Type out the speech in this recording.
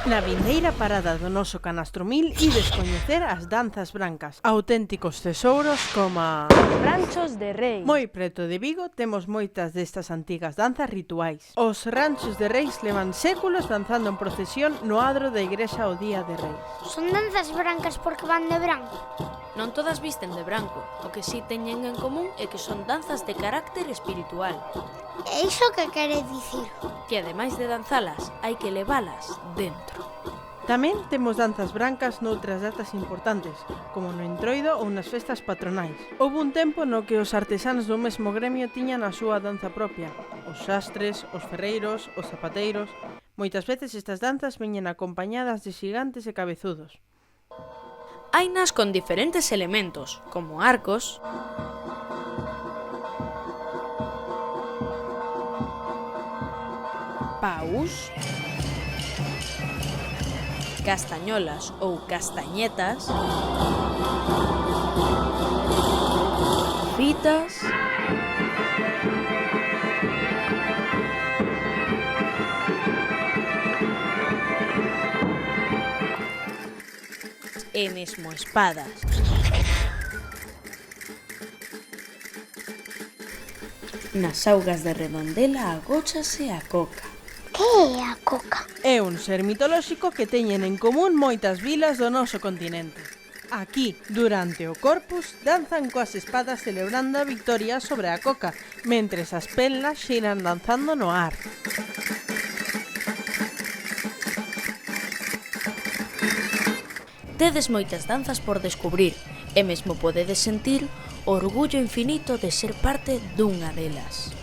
Na vindeira parada do noso canastro 1000 ides coñecer as danzas brancas, auténticos tesouros como Ranchos de Reis. Moi preto de Vigo temos moitas destas antigas danzas rituais. Os ranchos de Reis levan séculos danzando en procesión no adro da igrexa ao Día de Reis. Son danzas brancas porque van de branco? Non todas visten de branco, o que si teñen en común é que son danzas de carácter espiritual. E iso que quere dicir? Que ademais de danzalas, hai que levalas dentro. Tamén temos danzas brancas noutras datas importantes, como no Entroido ou nas festas patronais. Houve un tempo no que os artesáns do mesmo gremio tiñan a súa danza propia. Os xastres, os ferreiros, os zapateiros... Moitas veces estas danzas veñen acompañadas de xigantes e cabezudos. Hainas con diferentes elementos, como arcos, paus, castañolas ou castañetas, fitas, e mesmo espadas. Nas augas de Redondela agóchase a coca. Que é a coca? É un ser mitolóxico que teñen en común moitas vilas do noso continente. Aquí, durante o Corpus, danzan coas espadas celebrando a victoria sobre a coca, mentres as penlas xiran danzando no ar. Tedes moitas danzas por descubrir e mesmo podedes sentir o orgullo infinito de ser parte dunha delas.